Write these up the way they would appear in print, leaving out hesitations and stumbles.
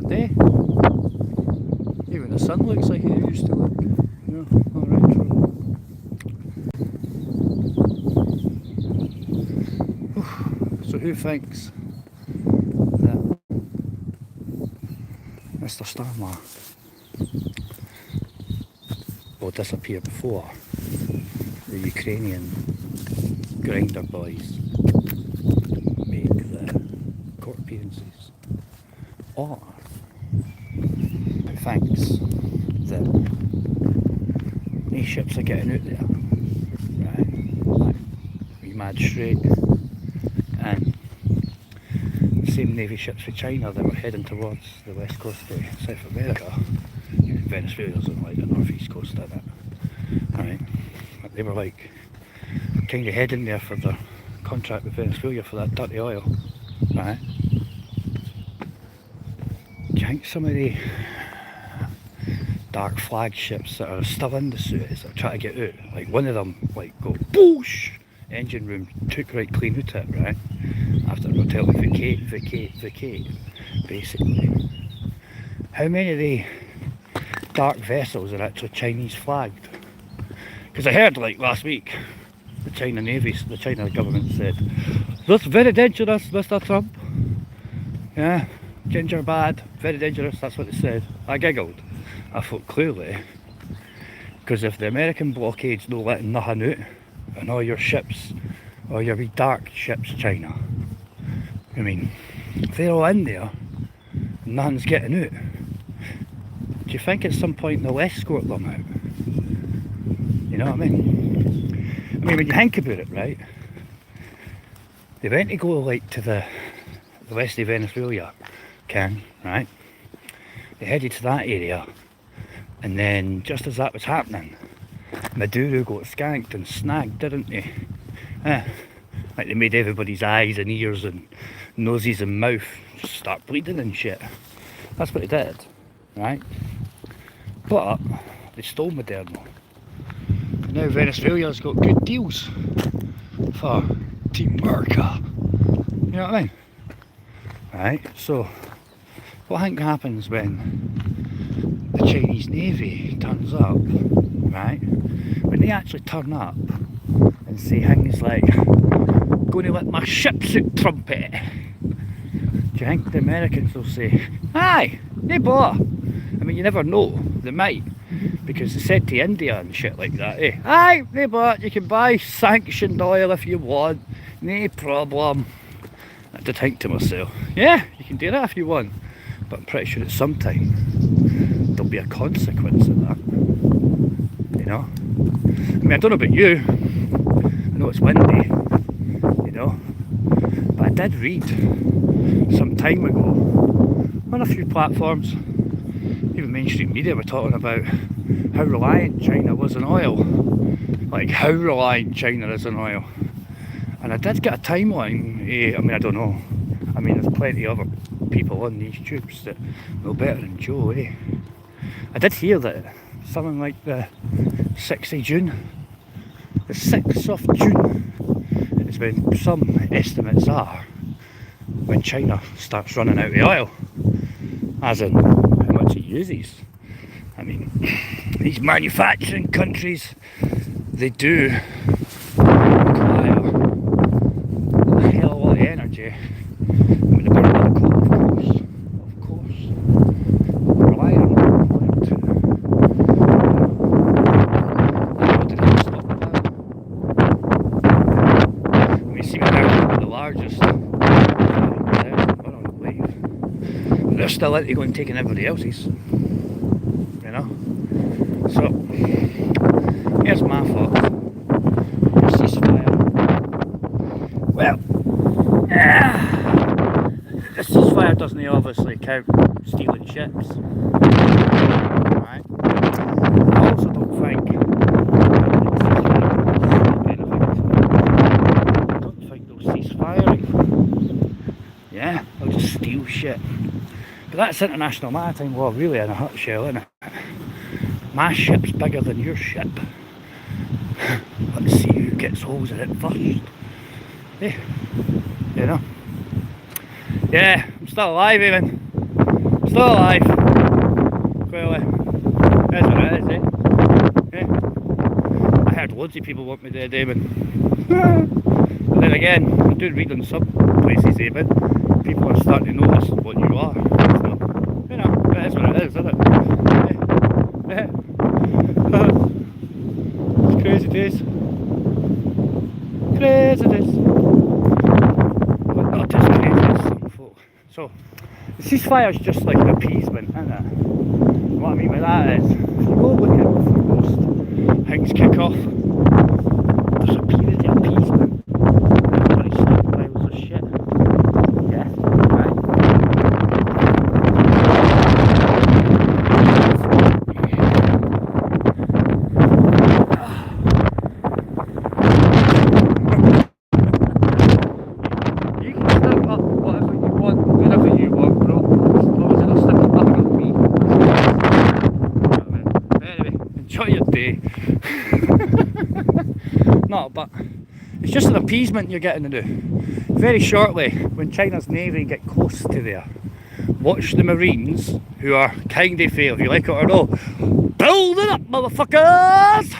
day. Even the sun looks like it used to look. You know, all retro. So who thinks that Mr. Starmer will disappear before the Ukrainian grinder boys make the court appearances? Or who thinks that these ships are getting out there, right? Like wee mad Shrek and the same Navy ships for China that were heading towards the west coast of South America. Venezuela's on like the northeast coast of it, right? But they were like kind of heading there for the contract with Venezuela for that dirty oil, right? Do you think some of the dark flagships that are still in the Suez are trying to get out? Like one of them, like go boosh, engine room took right clean out it, right? After they were telling vacate, basically. How many of the dark vessels are actually Chinese flagged? Because I heard like last week the China Navy, the China government said, "That's very dangerous, Mr. Trump." Yeah, ginger bad, very dangerous, that's what they said. I giggled. I thought clearly, because if the American blockade's no letting nothing out, and all your ships, all your wee dark ships, China, I mean, if they're all in there, nothing's getting out. Do you think at some point they'll escort them out? You know what I mean? I mean, when you think about it, right? They went to go like to the west of Venezuela, right? They headed to that area, and then just as that was happening, Maduro got skanked and snagged, didn't they? Like they made everybody's eyes and ears and noses and mouth just start bleeding and shit. That's what they did, right? But they stole Moderno. Now Venezuela's got good deals for Team America. You know what I mean? Right, so what I think happens when the Chinese Navy turns up, right? When they actually turn up and say things like, "Going to let my ships out, trumpet," do you think the Americans will say, "Aye, they bother"? I mean, you never know, they might, because they said to India and shit like that, eh? "Aye, they bought, you can buy sanctioned oil if you want, no problem." I did think to myself, yeah, you can do that if you want, but I'm pretty sure at some time there'll be a consequence of that, you know? I mean, I don't know about you, I know it's windy, you know, but I did read some time ago on a few platforms, even mainstream media were talking about how reliant China was on oil, like how reliant China is on oil. And I did get a timeline. I mean, I don't know. I mean, there's plenty of other people on these tubes that know better than Joe, eh? I did hear that something like the 6th of June, the 6th of June is when some estimates are when China starts running out of oil, as in how much it uses. I mean, these manufacturing countries, they do require a hell of a lot of energy. I mean, they burn a lot of coal, of course. Relying on oil too. What did I stop that? I mean, see me now, the largest. We're on the wave. They're still into going and taking everybody else's. You know? So, here's my thoughts. Ceasefire. Well, the ceasefire doesn't obviously count stealing ships. Right? I also don't think they'll cease firing. Yeah, they'll just steal shit. But that's international maritime law really in a nutshell, isn't it? My ship's bigger than your ship. Let's see who gets holes in it first. Yeah, you know. Yeah, I'm still alive even. Still alive. Clearly. That's what it is, eh? Yeah. I heard loads of people want me dead, Eamon. But then again, I do read in some places, Eamon, people are starting to notice what you are. So, you know, that is what it is, isn't it? Yeah. It's crazy days. Crazy days. But not as crazy as some folk. So, the ceasefire is just like an appeasement, isn't it? What I mean by that is, if you go look at before most things kick off, there's a period of appeasement. Everybody stockpiles of shit. Yeah, right. You can stick up whatever you want, whenever you want, bro. As long as you don't stick up nothing up me. Anyway, enjoy your day. No, but it's just an appeasement you're getting to do. Very shortly, when China's Navy get close to there, watch the Marines, who are kind of fair, if you like it or not, build it up, motherfuckers!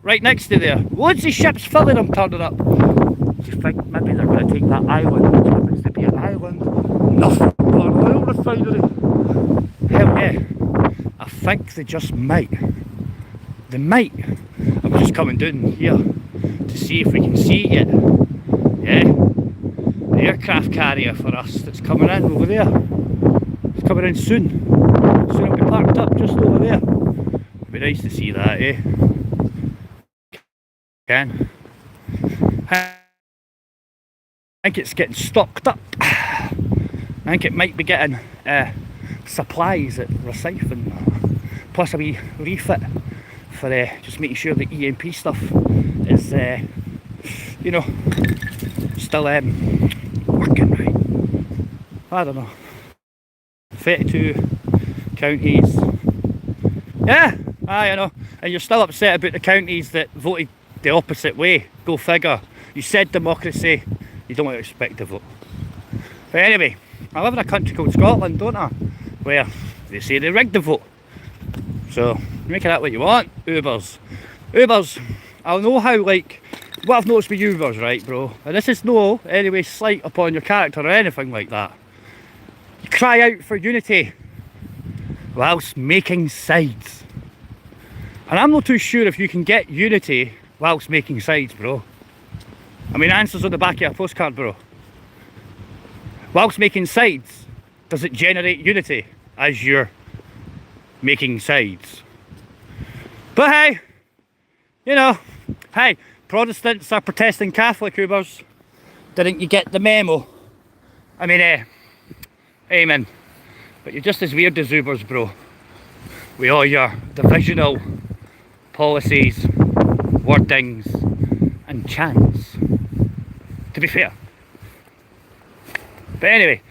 Right next to there, loads of ships filling them, turning up. Do you think maybe they're going to take that island, which happens to be an island? Nothing but an oil refinery. Hell yeah. I think they just might. They might. I'm just coming down here to see if we can see it yet. Yeah. The aircraft carrier for us that's coming in over there. It's coming in soon. Soon it'll be parked up just over there. It'd be nice to see that, eh? Can. I think it's getting stocked up. I think it might be getting supplies at recycling, plus a wee refit for just making sure the EMP stuff is, you know, still working right. I don't know. 32 counties. Yeah, I know. And you're still upset about the counties that voted the opposite way. Go figure. You said democracy. You don't expect to vote. But anyway, I live in a country called Scotland, don't I? Where they say they rigged the vote. So, make of that what you want. Ubers. Ubers, I'll know how, like, what I've noticed with Ubers, right, bro? And this is no, anyway, slight upon your character or anything like that. You cry out for unity whilst making sides. And I'm not too sure if you can get unity whilst making sides, bro. I mean, answers on the back of your postcard, bro. Whilst making sides, does it generate unity as you're making sides? But hey, you know, hey, Protestants are protesting Catholic Ubers. Didn't you get the memo? I mean, amen. But you're just as weird as Ubers, bro. With all your divisional policies, wordings, and chants. To be fair. But anyway,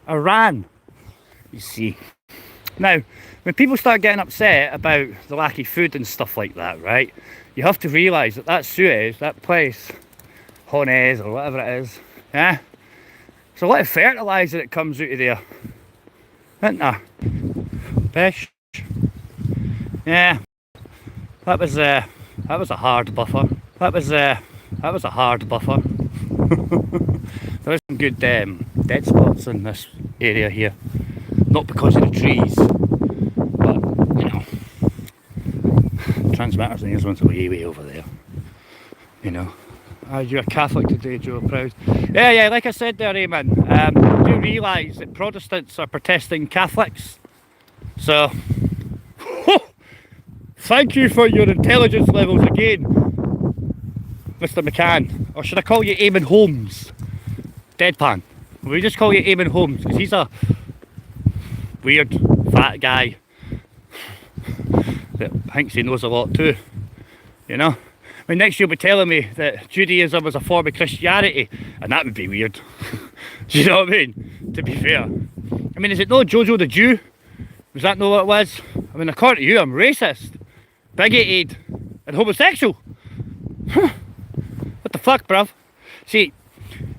Iran, you see. Now, when people start getting upset about the lack of food and stuff like that, right, you have to realise that that Suez, that place, Honez or whatever it is, yeah, there's a lot of fertiliser that comes out of there, isn't there? Fish. Yeah, that was a hard buffer. That was a hard buffer. There is some good dead spots in this area here. Not because of the trees, but, you know, transmitters and these ones are way over there. You know. You're a Catholic today, Joe, proud. Yeah, like I said there, Eamon, do realise that Protestants are protesting Catholics. So, thank you for your intelligence levels again, Mr. McCann. Or should I call you Eamon Holmes? Deadpan. We just call you Eamon Holmes, because he's a weird, fat guy that thinks he knows a lot too, you know? I mean, next you'll be telling me that Judaism was a form of Christianity, and that would be weird. Do you know what I mean? To be fair. I mean, is it not Jojo the Jew? Was that not what it was? I mean, according to you, I'm racist, bigoted, and homosexual. What the fuck, bruv? See,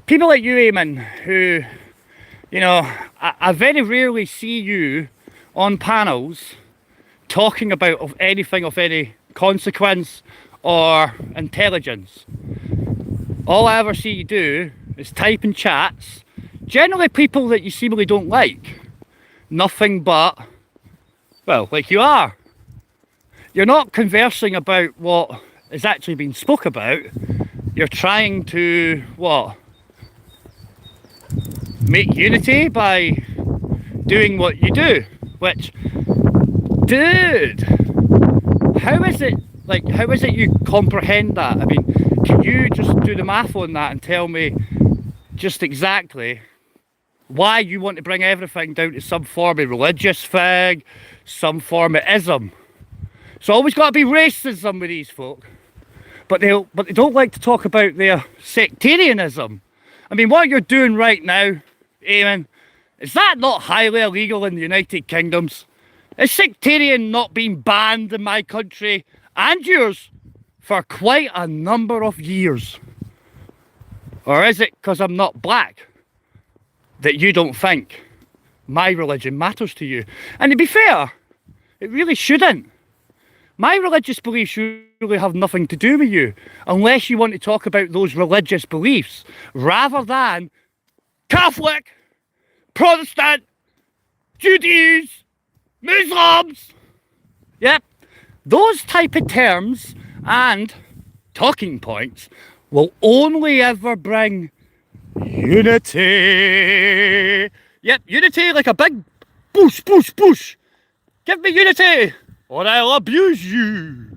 people like you, Eamon, who You know, I very rarely see you on panels talking about of anything of any consequence or intelligence. All I ever see you do is type in chats, generally people that you seemingly don't like. Nothing but, well, like you are. You're not conversing about what is actually being spoke about. You're trying to, what? Make unity by doing what you do, which, dude, how is it you comprehend that? I mean, can you just do the math on that and tell me just exactly why you want to bring everything down to some form of religious thing, some form of ism? It's always got to be racism with these folk, but they don't like to talk about their sectarianism. I mean, what you're doing right now, Eamon, is that not highly illegal in the United Kingdoms? Is sectarian not being banned in my country and yours for quite a number of years? Or is it because I'm not black that you don't think my religion matters to you? And to be fair, it really shouldn't. My religious beliefs really have nothing to do with you, unless you want to talk about those religious beliefs, rather than Catholic, Protestant, Judees, Muslims. Yep, those type of terms and talking points will only ever bring unity. Yep, unity like a big push, push, push. Give me unity or I'll abuse you.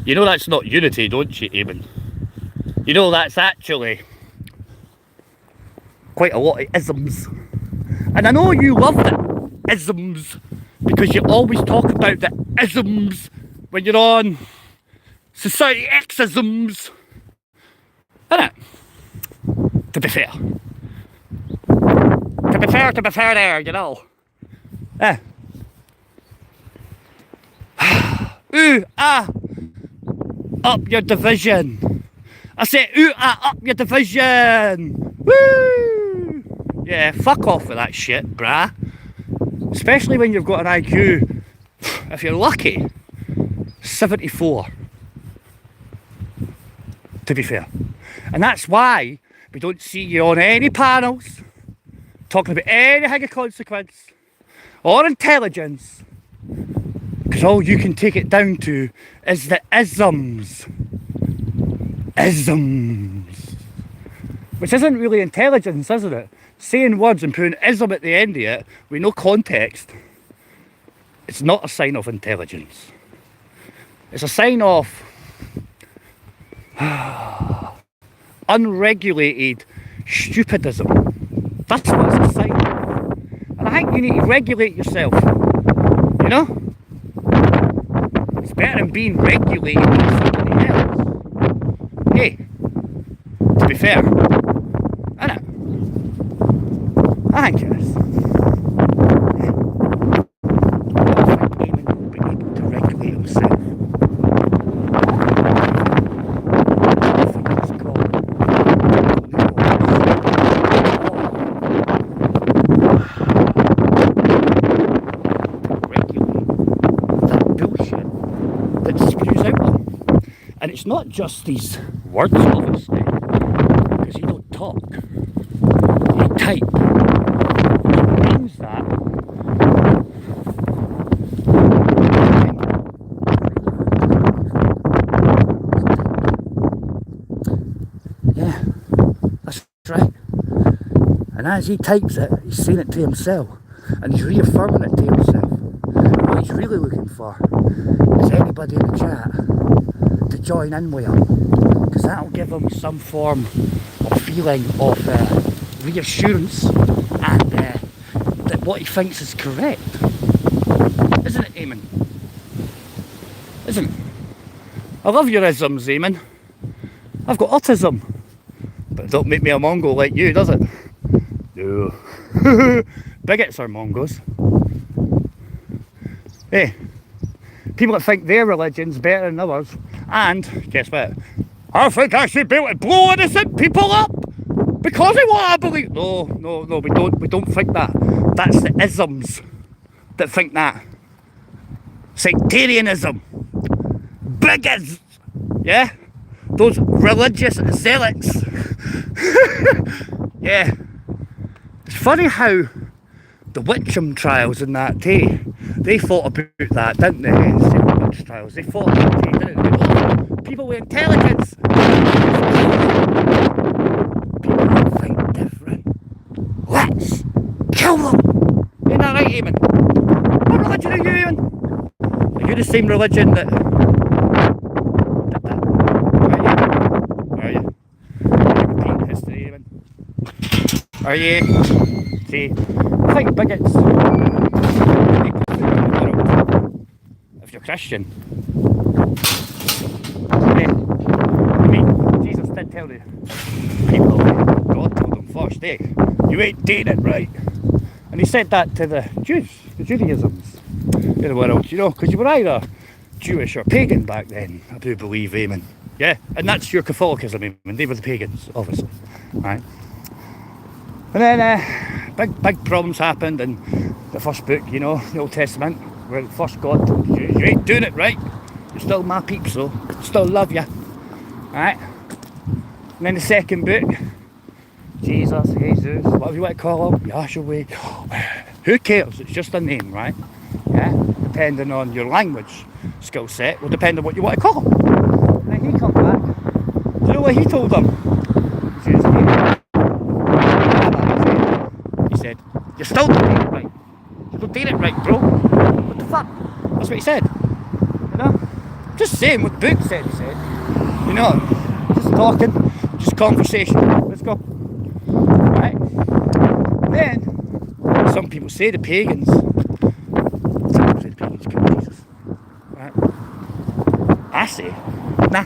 You know that's not unity, don't you, Eamon? You know that's actually quite a lot of isms. And I know you love the isms because you always talk about the isms when you're on Society X-isms. Innit? To be fair. To be fair there, you know. Ooh, ah, up your division. I said, ooh, ah, up your division. Woo! Yeah, fuck off with that shit, brah. Especially when you've got an IQ, if you're lucky, 74. To be fair. And that's why we don't see you on any panels talking about anything of consequence or intelligence, because all you can take it down to is the isms. Isms. Which isn't really intelligence, isn't it? Saying words and putting ism at the end of it with no context, it's not a sign of intelligence. It's a sign of unregulated stupidism. That's what it's a sign of. And I think you need to regulate yourself. You know? It's better than being regulated by somebody else. Hey, to be fair, innit? I think it is. I think Eamon will be able to regulate himself. I think it's called and it's not just these words, obviously, because you don't talk, you type, which means that yeah, that's right. And as he types it, he's saying it to himself, and he's reaffirming it to himself. And what he's really looking for is anybody in the chat to join in with him, because that'll give him some form of feeling of reassurance and that what he thinks is correct. Isn't it, Eamon? Isn't it? I love your isms, Eamon. I've got autism, but it don't make me a Mongo like you, does it? No. Bigots are Mongos. Hey, people that think their religion's better than ours. And guess what? I think I should be able to blow innocent people up. because of what I believe. No, no, no, we don't think that. That's the isms that think that. Sectarianism. Bigots. Yeah? Those religious zealots. Yeah. It's funny how the Witcham trials and that day, they fought about that, didn't they? The witch trials, they fought that day, didn't they? Oh, people with intelligence. People who think different. Let's kill them. Ain't that right, Eamon? What religion are you, Eamon? Are you the same religion that did that? Are you? Repeat history, Eamon. Are you? See, I think bigots, if you're Christian, I mean, Jesus did tell the people, God told them first, you ain't doing it right. And he said that to the Jews, the Judaisms in the world, you know, because you were either Jewish or pagan back then, I do believe, amen. Yeah, and that's your Catholicism, amen. They were the pagans, obviously, right? And then big problems happened in the first book, you know, the Old Testament, where first God told you, you ain't doing it right. You're still my peeps, though. Still love you. Right? And then the second book, Jesus, whatever you want to call him, Yahshua. Who cares? It's just a name, right? Yeah? Depending on your language skill set will depend on what you want to call him. And then he come back. Do you know what he told them? He said, you're still not doing it right. You're not doing it right, bro. What the fuck? That's what he said. You know? Just saying what the book said, he said. You know, just talking, just conversation. Let's go. Right? Then, some people say the pagans killed Jesus. Right? I say, nah.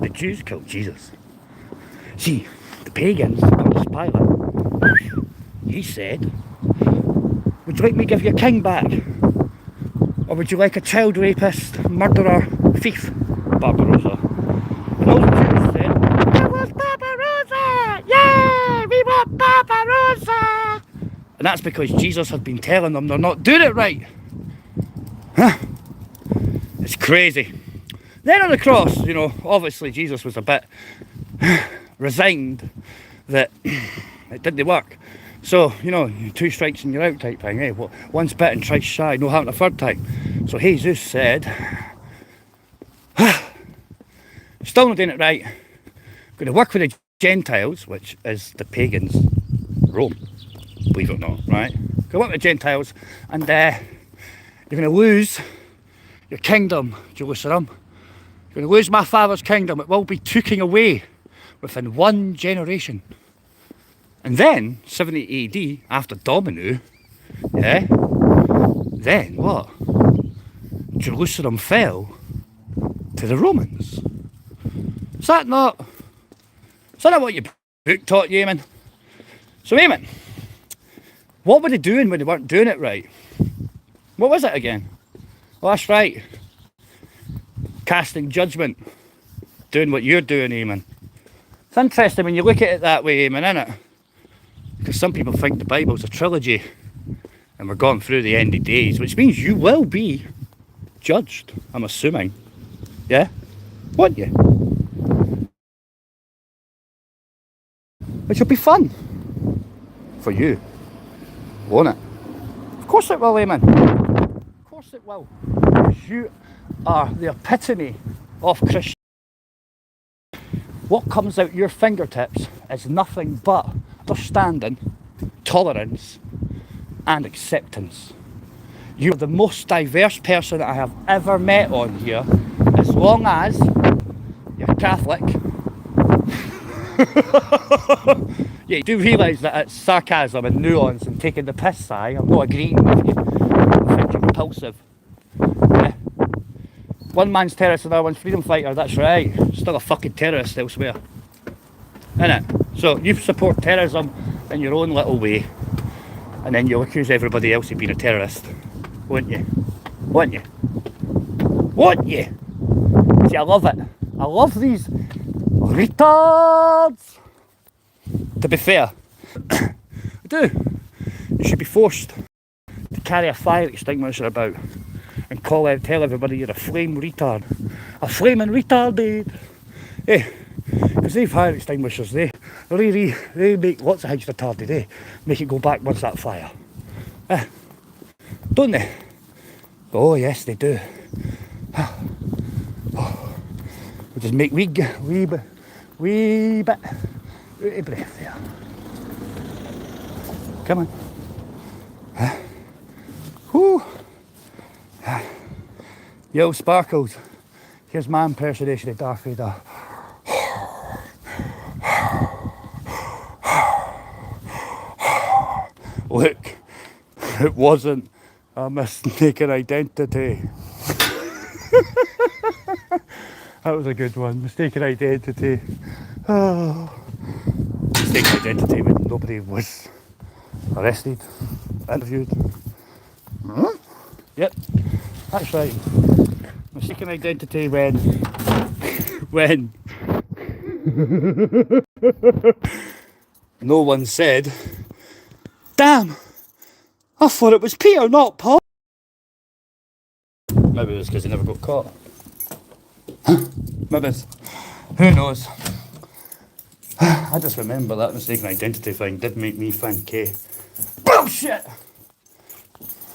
The Jews killed Jesus. See, the pagans, Pontius Pilate, he said, would you like me to give you a king back? Or would you like a child rapist, murderer, thief, Barbarossa? And all the Jews said, I want Barbarossa! Yeah, we want Barbarossa! And that's because Jesus had been telling them they're not doing it right. Huh? It's crazy. Then on the cross, you know, obviously Jesus was a bit resigned that it didn't work. So, you know, 2 strikes and you're out type thing, eh? Well, once bitten, twice shy, no having a third time. So Jesus said, still not doing it right. I'm going to work with the Gentiles, which is the pagans, Rome, believe it or not, right? Going to work with the Gentiles, and you're going to lose your kingdom, Jerusalem. You're going to lose my father's kingdom. It will be taken away within 1 generation. And then, 70 AD, after Domino, yeah, then what? Jerusalem fell to the Romans. Is that not what your book taught you, Eamon? So, Eamon, what were they doing when they weren't doing it right? What was it again? Well, that's right. Casting judgment. Doing what you're doing, Eamon. It's interesting when you look at it that way, Eamon, isn't it? Because some people think the Bible's a trilogy and we're going through the end of days, which means you will be judged, I'm assuming. Yeah? Won't you? Which will be fun. For you. Won't it? Of course it will, Eamon. Of course it will. Because you are the epitome of Christian. What comes out your fingertips is nothing but understanding, tolerance, and acceptance. You're the most diverse person that I have ever met on here, as long as you're Catholic. Yeah, you do realise that it's sarcasm and nuance and taking the piss, I'm not agreeing with you. I think you're repulsive. Yeah. One man's terrorist, another one's freedom fighter, that's right. Still a fucking terrorist elsewhere. Innit? So you support terrorism in your own little way, and then you'll accuse everybody else of being a terrorist. Won't you? Won't you? Won't you? See, I love it. I love these retards. To be fair, I do. You should be forced to carry a fire extinguisher about and tell everybody you're a flame retard. A flaming retard, dude. Eh, because they fire extinguishers, they make lots of things retarded, eh? Make it go back once that fire. Don't they? Oh yes, they do. We just make wee bit out of breath there. Come on. Whoo. Yo, Sparkles. Here's my impersonation of Darth Vader. Look, it wasn't a mistaken identity. That was a good one. Mistaken identity. Oh. Mistaken identity when nobody was arrested, interviewed. Huh? Yep, that's right. Mistaken identity when no one said, damn, I thought it was Peter, not Paul. Maybe it was because he never got caught. Maybe it's, who knows. I just remember that mistaken identity thing did make me think, bullshit!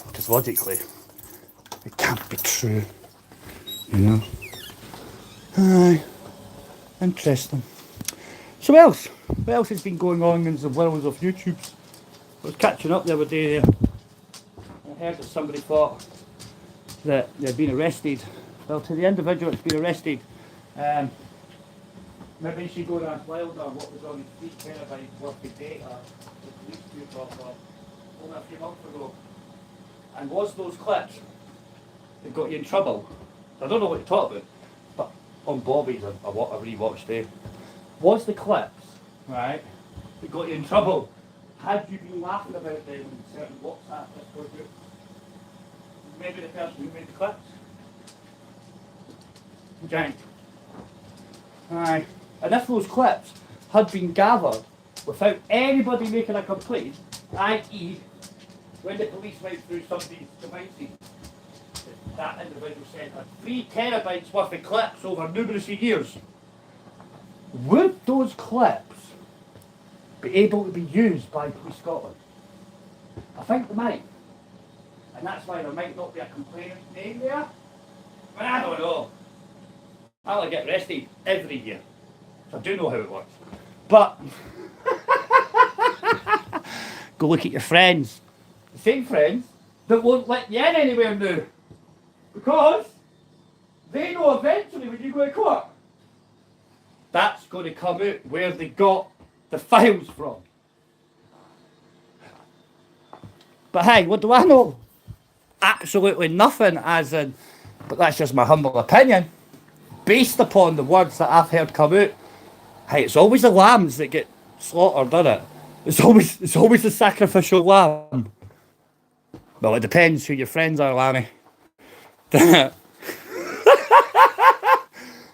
Because logically, it can't be true, you know. Aye, interesting. So what else has been going on in the world of YouTube? I was catching up the other day there. I heard that somebody thought that they'd been arrested. Well, to the individual that's been arrested, maybe she go around Wilder what was on his 3 terabytes worth of data the police took off only a few months ago. And was those clips that got you in trouble? I don't know what to talk about, but on Bobby's I rewatched it. Was the clips, right, that got you in trouble, had you been laughing about them in certain WhatsApp Discord groups? Maybe the person who made the clips? Okay. Aye. And if those clips had been gathered without anybody making a complaint, i.e. when the police went through somebody's devices, that individual sent 3 terabytes worth of clips over numerous years, would those clips be able to be used by Police Scotland? I think they might. And that's why there might not be a complainant name there. But I don't know. I'll get arrested every year. So I do know how it works. But go look at your friends. The same friends that won't let you in anywhere now. Because they know eventually when you go to court, that's going to come out where they got the files from. But hey, what do I know? Absolutely nothing, as in, but that's just my humble opinion. Based upon the words that I've heard come out, hey, it's always the lambs that get slaughtered, isn't it? It's always the sacrificial lamb. Well, it depends who your friends are, Lammy.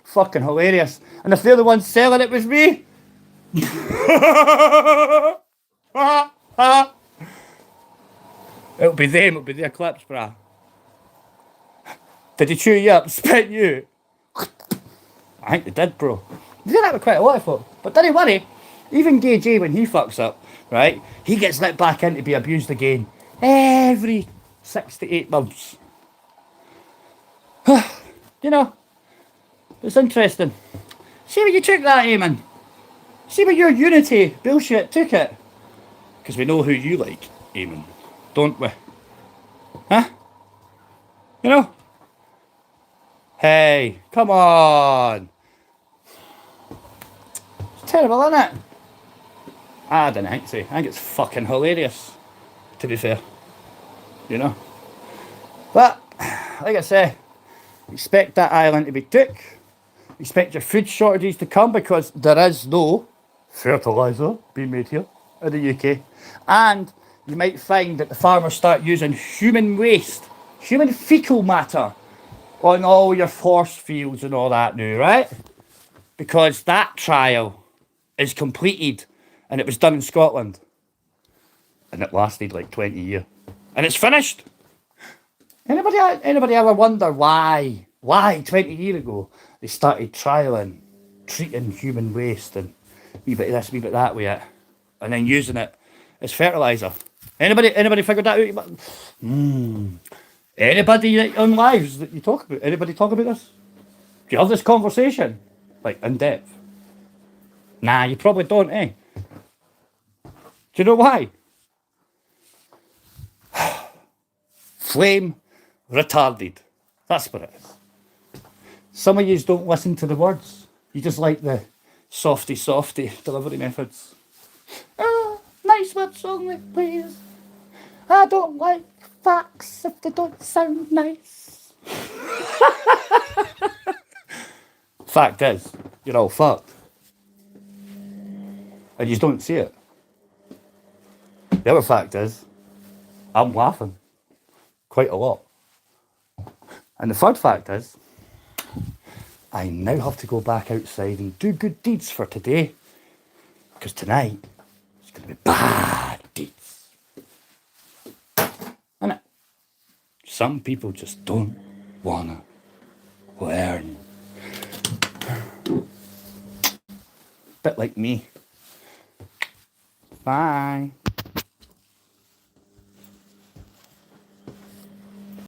Fucking hilarious. And if they're the ones selling it was me. It'll be them, it'll be their clips, brah. Did he chew you up, spit you? I think they did, bro. They did that with quite a lot of folk. But don't worry, even Gay J, when he fucks up, right, he gets let back in to be abused again every 6 to 8 months. You know, it's interesting. See where you took that, Eamon. See where your unity bullshit took it. Because we know who you like, Eamon. Don't we? Huh? You know? Hey, come on. It's terrible, isn't it? I don't think so. I think it's fucking hilarious, to be fair. You know? But, like I say, expect that island to be took. Expect your food shortages to come because there is no fertiliser being made here in the UK. And you might find that the farmers start using human waste, human fecal matter on all your force fields and all that now, right? Because that trial is completed And it was done in Scotland. And it lasted like 20 years. And it's finished. Anybody ever wonder why 20 years ago they started trialling, treating human waste and wee bit of this, wee bit of that with it, and then using it as fertiliser? Anybody figured that out? Anybody on lives that you talk about? Anybody talk about this? Do you have this conversation? Like, in depth? Nah, you probably don't, eh? Do you know why? Flame retarded. That's what it is. Some of you don't listen to the words. You just like the softy delivery methods. Oh, nice words only, please. I don't like facts if they don't sound nice. Fact is, you're all fucked. And you don't see it. The other fact is, I'm laughing. Quite a lot. And the third fact is, I now have to go back outside and do good deeds for today. Because tonight, it's going to be bad deeds. Innit? Some people just don't want to learn. Bit like me. Bye.